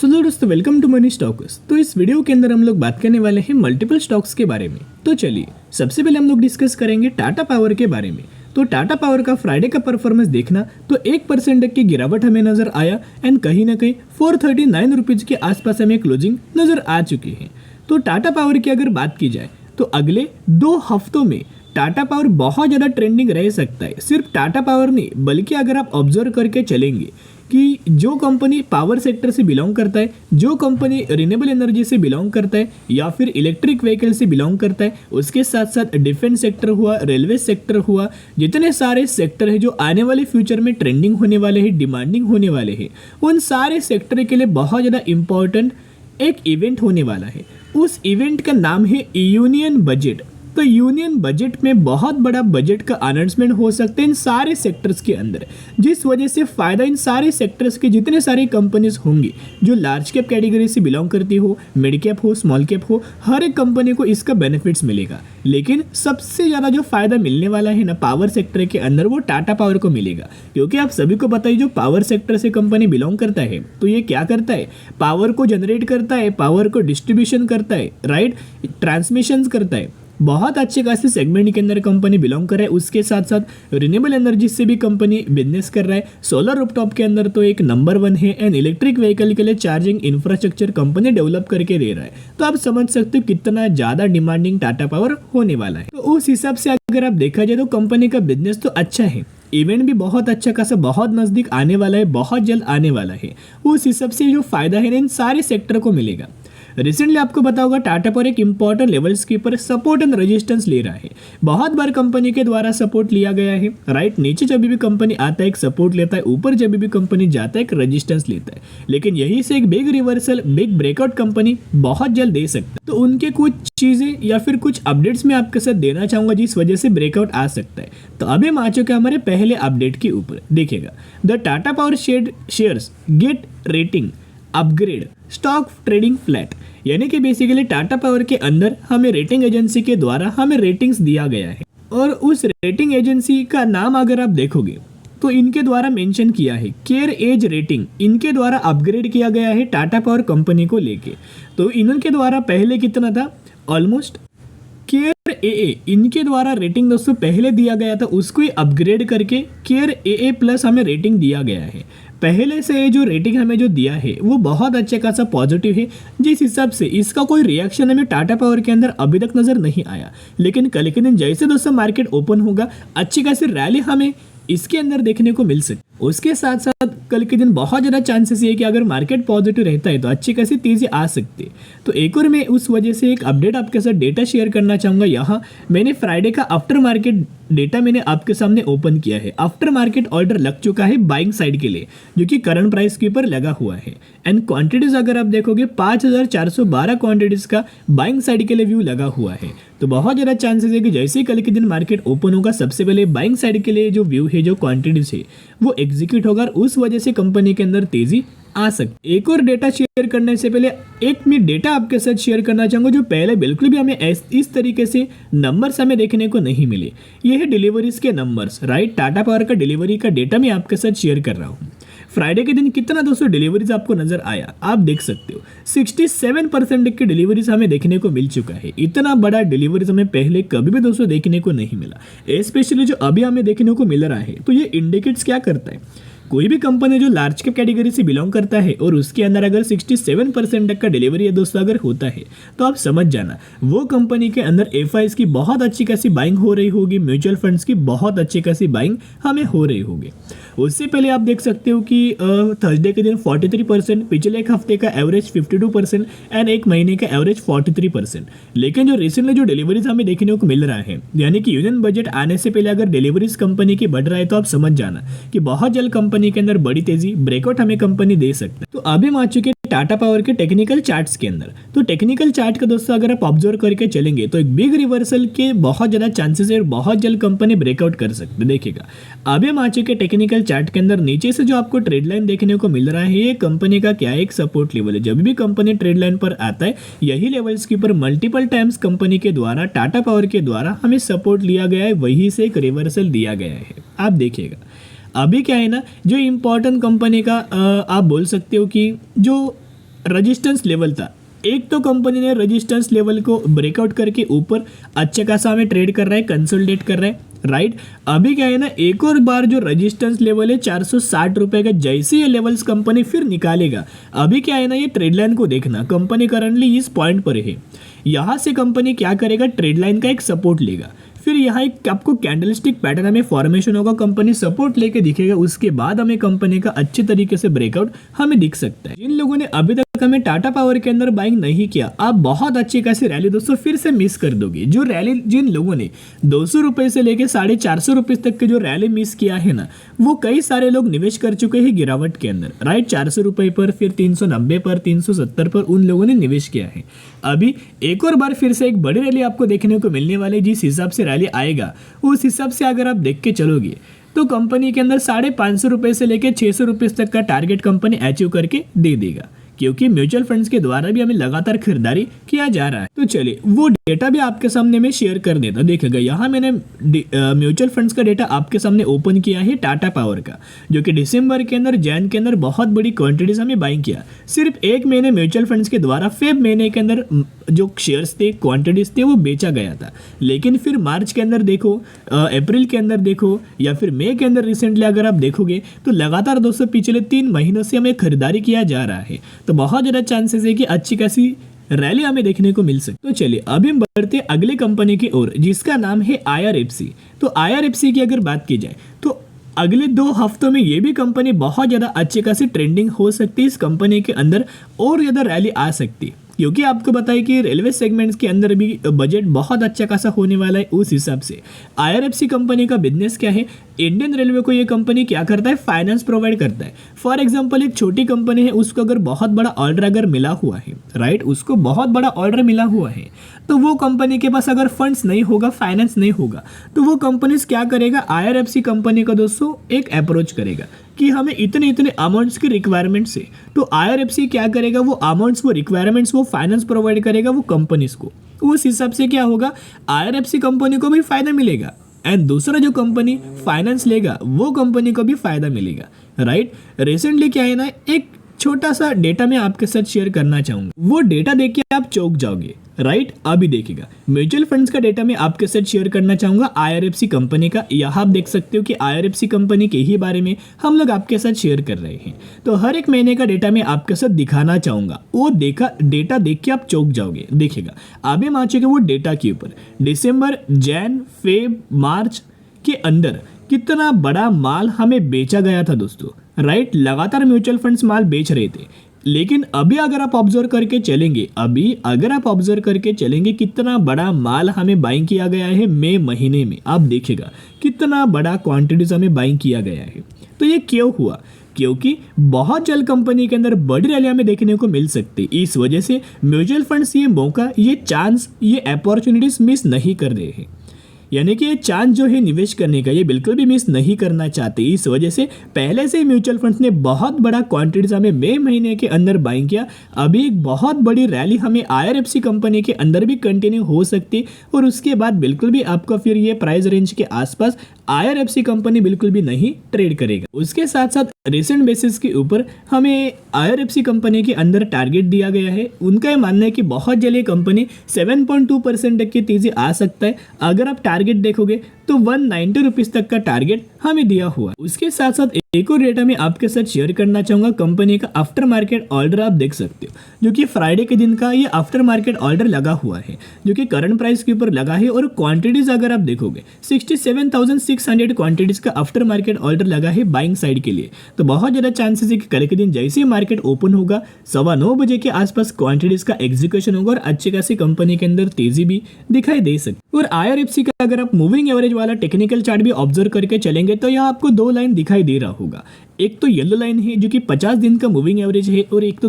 दोस्तों welcome to money stocks. तो इस वीडियो के अंदर हम लोग बात करने वाले हैं मल्टीपल स्टॉक्स के बारे में। तो चलिए सबसे पहले हम लोग डिस्कस करेंगे टाटा पावर के बारे में। तो टाटा पावर का फ्राइडे का परफॉर्मेंस देखना तो 1% की गिरावट हमें नजर आया एंड कहीं ना कहीं 439 रुपीज के आसपास हमें क्लोजिंग नजर आ चुकी है। तो टाटा पावर की अगर बात की जाए तो अगले 2 हफ्तों में टाटा पावर बहुत ज़्यादा ट्रेंडिंग रह सकता है। सिर्फ टाटा पावर नहीं बल्कि अगर आप ऑब्जर्व करके चलेंगे कि जो कंपनी पावर सेक्टर से बिलोंग करता है, जो कंपनी रिन्यूएबल एनर्जी से बिलोंग करता है या फिर इलेक्ट्रिक व्हीकल से बिलोंग करता है, उसके साथ साथ डिफेंस सेक्टर हुआ, रेलवे सेक्टर हुआ, जितने सारे सेक्टर है जो आने वाले फ्यूचर में ट्रेंडिंग होने वाले हैं, डिमांडिंग होने वाले हैं, उन सारे सेक्टर के लिए बहुत ज़्यादा इंपॉर्टेंट एक इवेंट होने वाला है। उस इवेंट का नाम है यूनियन बजट। तो यूनियन बजट में बहुत बड़ा बजट का अनाउंसमेंट हो सकते हैं इन सारे सेक्टर्स के अंदर, जिस वजह से फ़ायदा इन सारे सेक्टर्स के जितने सारी कंपनीज होंगी जो लार्ज कैप कैटेगरी से बिलोंग करती हो, मिड कैप हो, स्मॉल कैप हो, हर एक कंपनी को इसका बेनिफिट्स मिलेगा। लेकिन सबसे ज़्यादा जो फ़ायदा मिलने वाला है ना पावर सेक्टर के अंदर, वो टाटा पावर को मिलेगा। क्योंकि आप सभी को पता है जो पावर सेक्टर से कंपनी बिलोंग करता है तो ये क्या करता है, पावर को जनरेट करता है, पावर को डिस्ट्रीब्यूशन करता है, राइट, ट्रांसमिशन करता है। बहुत अच्छे खासे सेगमेंट के अंदर कंपनी बिलोंग कर रहा है। उसके साथ साथ रिन्यूएबल एनर्जी से भी कंपनी बिजनेस कर रहा है। सोलर रूफटॉप के अंदर तो एक नंबर 1 है एंड इलेक्ट्रिक व्हीकल के लिए चार्जिंग इंफ्रास्ट्रक्चर कंपनी डेवलप करके दे रहा है। तो आप समझ सकते हो कितना ज़्यादा डिमांडिंग टाटा पावर होने वाला है। तो उस हिसाब से अगर आप देखा जाए तो कंपनी का बिजनेस तो अच्छा है, इवेंट भी बहुत अच्छा खासा बहुत नज़दीक आने वाला है, बहुत जल्द आने वाला है। उस हिसाब से जो फायदा है इन सारे सेक्टर को मिलेगा। रिसेंटली आपको पता होगा टाटा पर एक इंपॉर्टेंट लेवल्स के ऊपर सपोर्ट एंड रेजिस्टेंस ले रहा है। बहुत बार कंपनी के द्वारा सपोर्ट लिया गया है, राइट। नीचे जब भी कंपनी आता है एक सपोर्ट लेता है, ऊपर जब भी कंपनी जाता है एक रेजिस्टेंस लेता है। लेकिन यही से एक big reversal, big breakout company बहुत जल्द दे सकता है। तो उनके कुछ चीज़ें या फिर कुछ अपडेट्स मैं आपके साथ देना चाहूँगा जिस वजह से ब्रेकआउट आ सकता है। तो अभी हम आ चुके हैं हमारे पहले अपडेट के ऊपर। देखिएगा, the Tata power shares get rating upgrade, stock trading flat. यानी कि बेसिकली टाटा पावर के अंदर हमें रेटिंग एजेंसी के द्वारा हमें रेटिंग्स दिया गया है और उस रेटिंग एजेंसी का नाम अगर आप देखोगे तो इनके द्वारा मेंशन किया है केयर एज रेटिंग। इनके द्वारा अपग्रेड किया गया है टाटा पावर कंपनी को लेके। तो इनके द्वारा पहले कितना था, ऑलमोस्ट केयर एए इनके द्वारा रेटिंग दोस्तों पहले दिया गया था, उसको ही अपग्रेड करके केयर एए प्लस हमें रेटिंग दिया गया है। पहले से जो रेटिंग हमें जो दिया है वो बहुत अच्छे खासा पॉजिटिव है, जिस हिसाब से इसका कोई रिएक्शन हमें टाटा पावर के अंदर अभी तक नज़र नहीं आया। लेकिन कल के दिन जैसे दोस्तों मार्केट ओपन होगा अच्छी खासी रैली हमें इसके अंदर देखने को मिल सकती। उसके साथ साथ कल के दिन बहुत ज़्यादा चांसेस ये कि अगर मार्केट पॉजिटिव रहता है तो अच्छी खासी तेज़ी आ सकती है। तो एक और मैं उस वजह से एक अपडेट आपके साथ डेटा शेयर करना चाहूँगा। यहाँ मैंने फ्राइडे का आफ्टर मार्केट डेटा मैंने आपके सामने ओपन किया है। आफ्टर मार्केट ऑर्डर लग चुका है बाइंग साइड के लिए, जो कि करंट प्राइस के ऊपर लगा हुआ है। एंड क्वांटिटीज अगर आप देखोगे 5412 क्वांटिटीज का बाइंग साइड के लिए व्यू लगा हुआ है। तो बहुत ज़्यादा चांसेस है कि जैसे ही कल के दिन मार्केट ओपन होगा सबसे पहले बाइंग साइड के लिए जो व्यू है, जो क्वांटिटीज है वो एग्जीक्यूट होगा और उस वजह से कंपनी के अंदर तेजी आ सकती। एक और डेटा शेयर करने से पहले एक मैं डेटा आपके साथ शेयर करना चाहूँगा जो पहले बिल्कुल भी हमें इस तरीके से नंबर्स हमें देखने को नहीं मिले। ये है डिलीवरीज के नंबर्स, राइट। टाटा पावर का डिलीवरी का डेटा मैं आपके साथ शेयर कर रहा हूँ। फ्राइडे के दिन कितना दोस्तों डिलीवरीज आपको नजर आया, आप देख सकते हो 67% की डिलीवरीज हमें देखने को मिल चुका है। इतना बड़ा डिलीवरीज हमें पहले कभी भी दोस्तों देखने को नहीं मिला, स्पेशली जो अभी हमें देखने को मिल रहा है। तो ये इंडिकेट्स क्या करता है, कोई भी कंपनी जो लार्ज कैप कैटेगरी से बिलोंग करता है और उसके अंदर अगर 67% तक का डिलीवरी है दोस्तों अगर होता है तो आप समझ जाना वो कंपनी के अंदर एफआईज की बहुत अच्छी खासी बाइंग हो रही होगी, म्यूचुअल फंड्स की बहुत अच्छी खासी बाइंग हमें हो रही होगी। उससे पहले आप देख सकते हो कि थर्सडे के दिन 43%, पिछले एक हफ्ते का एवरेज 52% एंड एक महीने का एवरेज 43%। लेकिन जो रिसेंटली जो डिलीवरीज हमें देखने को मिल रहा है, यानी कि यूनियन बजट आने से पहले अगर डिलीवरीज कंपनी की बढ़ रहा है तो आप समझ जाना कि बहुत जल्द कंपनी के अंदर बड़ी तेजी ब्रेकआउट हमें कंपनी दे सकता है। तो अभी हम आ चुके टाटा पावर के टेक्निकल चार्ट्स के अंदर। तो टेक्निकल चार्ट का दोस्तों अगर आप ऑब्जर्व करके चलेंगे तो एक बिग रिवर्सल के बहुत ज़्यादा चांसेस है और बहुत जल्द कंपनी ब्रेकआउट कर सकते हैं। देखिएगा, अभी हम आ चुके टेक्निकल चार्ट के अंदर। नीचे से जो आपको ट्रेड लाइन देखने को मिल रहा है ये कंपनी का क्या एक सपोर्ट लेवल है। जब भी कंपनी ट्रेड लाइन पर आता है यही लेवल्स के ऊपर मल्टीपल टाइम्स कंपनी के द्वारा, टाटा पावर के द्वारा हमें सपोर्ट लिया गया है, वहीं से एक रिवर्सल दिया गया है। आप देखिएगा अभी क्या है ना, जो इम्पोर्टेंट कंपनी का आप बोल सकते हो कि जो रेजिस्टेंस लेवल था। एक तो कंपनी ने रेजिस्टेंस लेवल को ब्रेकआउट करके ऊपर अच्छा खासा हमें ट्रेड कर रहा है, कंसोलिडेट कर रहा है, राइट। अभी क्या है ना, एक और बार जो रेजिस्टेंस लेवल है 460 रुपए का, जैसे ये लेवल्स कंपनी फिर निकालेगा, अभी क्या है ना, ये ट्रेड लाइन को देखना, कंपनी करंटली इस पॉइंट पर है। यहाँ से कंपनी क्या करेगा, ट्रेड लाइन का एक सपोर्ट लेगा, फिर यहाँ एक आपको कैंडलस्टिक पैटर्न हमें फॉर्मेशन होगा, कंपनी सपोर्ट लेके दिखेगा, उसके बाद हमें कंपनी का अच्छे तरीके से ब्रेकआउट हमें दिख सकता है। जिन लोगों ने अभी तक हमें टाटा पावर के अंदर बाइंग नहीं किया, आप बहुत अच्छी खासी रैली दोस्तों फिर से मिस कर दोगे। जो रैली जिन लोगों ने 200 रुपए से लेके 450 रुपए तक के जो रैली मिस किया है ना, वो कई सारे लोग निवेश कर चुके हैं गिरावट के अंदर, राइट। 400 रुपए पर, फिर 390 पर, 370 पर उन लोगों ने निवेश किया है। अभी एक और बार फिर से एक बड़ी रैली आपको देखने को मिलने वाली, जिस हिसाब से रैली आएगा उस हिसाब से अगर आप देख के चलोगे तो कंपनी के अंदर 550 रुपए से लेकर 600 रुपए तक का टारगेट कंपनी अचीव करके दे देगा, क्योंकि म्यूचुअल फंड्स के द्वारा भी हमें लगातार खरीदारी किया जा रहा है। तो चलिए वो डेटा भी आपके सामने मैं शेयर कर देता। देखिएगा यहाँ मैंने म्यूचुअल फंड्स का डेटा आपके सामने ओपन किया है टाटा पावर का, जो कि दिसंबर के अंदर, जैन के अंदर बहुत बड़ी क्वांटिटीज हमें बाइंग किया। सिर्फ एक महीने म्यूचुअल फंड्स के द्वारा फेब महीने के अंदर जो शेयर्स थे, क्वांटिटीज थे, वो बेचा गया था। लेकिन फिर मार्च के अंदर देखो, अप्रैल के अंदर देखो, या फिर मई के अंदर रिसेंटली अगर आप देखोगे तो लगातार दोस्तों पिछले 3 महीनों से हमें खरीदारी किया जा रहा है। तो बहुत ज़्यादा चांसेस है कि अच्छी खासी रैली हमें देखने को मिल सकती। तो चलिए अभी हम बढ़ते अगले कंपनी की ओर, जिसका नाम है IRFC। तो IRFC की अगर बात की जाए तो अगले 2 हफ्तों में ये भी कंपनी बहुत ज़्यादा अच्छी खासी ट्रेंडिंग हो सकती है। इस कंपनी के अंदर और ज़्यादा रैली आ सकती है, क्योंकि आपको बताइए कि रेलवे सेगमेंट्स के अंदर भी बजट बहुत अच्छा खासा होने वाला है। उस हिसाब से IRFC कंपनी का बिजनेस क्या है, इंडियन रेलवे को ये कंपनी क्या करता है, फाइनेंस प्रोवाइड करता है। फॉर एग्जांपल एक छोटी कंपनी है, उसको अगर बहुत बड़ा ऑर्डर अगर मिला हुआ है, राइट, उसको बहुत बड़ा ऑर्डर मिला हुआ है, तो वो कंपनी के पास अगर फंड्स नहीं होगा, फाइनेंस नहीं होगा, तो वो कंपनीज क्या करेगा, IRFC कंपनी का दोस्तों एक अप्रोच करेगा कि हमें इतने इतने अमाउंट्स की रिक्वायरमेंट्स है। तो IRFC क्या करेगा, वो अमाउंट्स, वो रिक्वायरमेंट्स, वो फाइनेंस प्रोवाइड करेगा वो कंपनीज को। उस हिसाब से क्या होगा, IRFC कंपनी को भी फायदा मिलेगा, एंड दूसरा जो कंपनी फाइनेंस लेगा वो कंपनी को भी फायदा मिलेगा, राइट। रिसेंटली क्या है ना, एक छोटा सा डेटा मैं आपके साथ शेयर करना चाहूंगा, वो डेटा देख के आप चौंक जाओगे, राइट। अभी देखिएगा म्यूचुअल फंड्स का डेटा मैं आपके साथ शेयर करना चाहूंगा IRFC कंपनी का। यहाँ आप देख सकते हो कि IRFC कंपनी के ही बारे में हम लोग आपके साथ शेयर कर रहे हैं। तो हर एक महीने का डेटा मैं आपके साथ दिखाना चाहूंगा, वो डेटा देख के आप चौंक जाओगे। देखिएगा अभी हम आ चुके वो डेटा के ऊपर, दिसंबर, जैन, फेब, मार्च के अंदर कितना बड़ा माल हमें बेचा गया था दोस्तों, राइट। लगातार म्यूचुअल फंड्स माल बेच रहे थे। लेकिन अभी अगर आप ऑब्जर्व करके चलेंगे, कितना बड़ा माल हमें बाइंग किया गया है मई महीने में, आप देखिएगा कितना बड़ा क्वांटिटीज हमें बाइंग किया गया है। तो ये क्यों हुआ, क्योंकि बहुत जल्द कंपनी के अंदर बड़ी रैली हमें देखने को मिल सकती है। इस वजह से म्यूचुअल फंड्स ये मौका, ये चांस, ये अपॉर्चुनिटीज मिस नहीं कर रहे हैं। यानी कि ये चांस जो है निवेश करने का, ये बिल्कुल भी मिस नहीं करना चाहते। इस वजह से पहले से म्यूचुअल फंड्स ने बहुत बड़ा क्वांटिटीज हमें मई महीने के अंदर बाइंग किया। अभी एक बहुत बड़ी रैली हमें IRFC कंपनी के अंदर भी कंटिन्यू हो सकती, और उसके बाद बिल्कुल भी आपका फिर ये प्राइस रेंज के आसपास IRFC कंपनी बिल्कुल भी नहीं ट्रेड करेगा। उसके साथ साथ रिसेंट बेसिस के ऊपर हमें IRFC कंपनी के अंदर टारगेट दिया गया है। उनका ये मानना है कि बहुत जल्द ये कंपनी 7.2% तक की तेजी आ सकता है। अगर आप टारगेट देखोगे तो 190 रुपीज तक का टारगेट हमें दिया हुआ है। उसके साथ साथ एक और डेटा मैं आपके साथ शेयर करना चाहूंगा, कंपनी का आफ्टर मार्केट ऑर्डर आप देख सकते हो, जो कि फ्राइडे के दिन का ये आफ्टर मार्केट ऑर्डर लगा हुआ है, जो कि करंट प्राइस के ऊपर लगा है। और क्वांटिटीज अगर आप देखोगे 67,600 क्वांटिटीज का आफ्टर मार्केट ऑर्डर लगा है बाइंग साइड के लिए। तो बहुत ज़्यादा चांसेस है कि कल के दिन जैसे ही मार्केट ओपन होगा 9:15 बजे के आसपास क्वांटिटीज का एग्जीक्यूशन होगा और अच्छी खासी कंपनी के अंदर तेजी भी दिखाई दे सकती। और IRFC का अगर आप मूविंग एवरेज वाला टेक्निकल चार्ट भी ऑब्जर्व करके चलेंगे तो यहाँ आपको 2 लाइन दिखाई दे रहा होगा। एक तो येलो लाइन है जो कि 50 दिन का मूविंग एवरेज है, और एक तो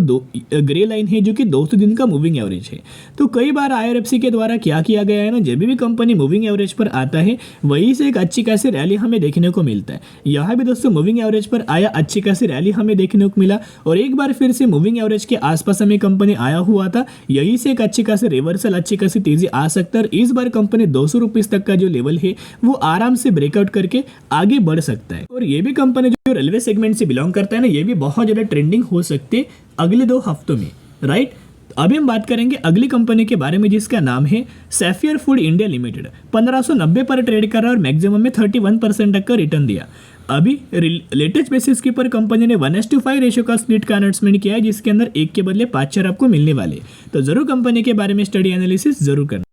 ग्रे लाइन है जो कि 200 दिन का मूविंग एवरेज है। तो कई बार IRFC के द्वारा क्या किया गया है ना, जब भी कंपनी मूविंग एवरेज पर आता है वहीं से एक अच्छी खासी रैली हमें देखने को मिलता है। यहाँ भी दोस्तों मूविंग एवरेज पर आया, अच्छी खासी रैली हमें देखने को मिला, और एक बार फिर से मूविंग एवरेज के आसपास हमें कंपनी आया हुआ था। यही से एक अच्छी खासी रिवर्सल, अच्छी खासी तेजी आ सकता है, और इस बार कंपनी 200 रुपीज तक का जो लेवल है वो आराम से ब्रेकआउट करके आगे बढ़ सकता है। और ये भी कंपनी जो रेलवे सेगमेंट से बिलोंग करता है ना, ये भी बहुत ज़्यादा ट्रेंडिंग हो सकते अगले 2 हफ्तों में। राइट। अभी हम बात करेंगे अगली कंपनी के बारे में जिसका नाम है सैफियर फूड इंडिया लिमिटेड। 1590 पर ट्रेड करा और मैक्सिमम में 31% तक का रिटर्न दिया। अभी लेटेस्ट बेसिस के ऊपर कंपनी ने 1:5 रेशियो का स्प्लिट का अनाउंसमेंट किया है, जिसके अंदर 1 के बदले 5 शेयर आपको मिलने वाले। तो जरूर कंपनी के बारे में स्टडी एनालिसिस जरूर करना।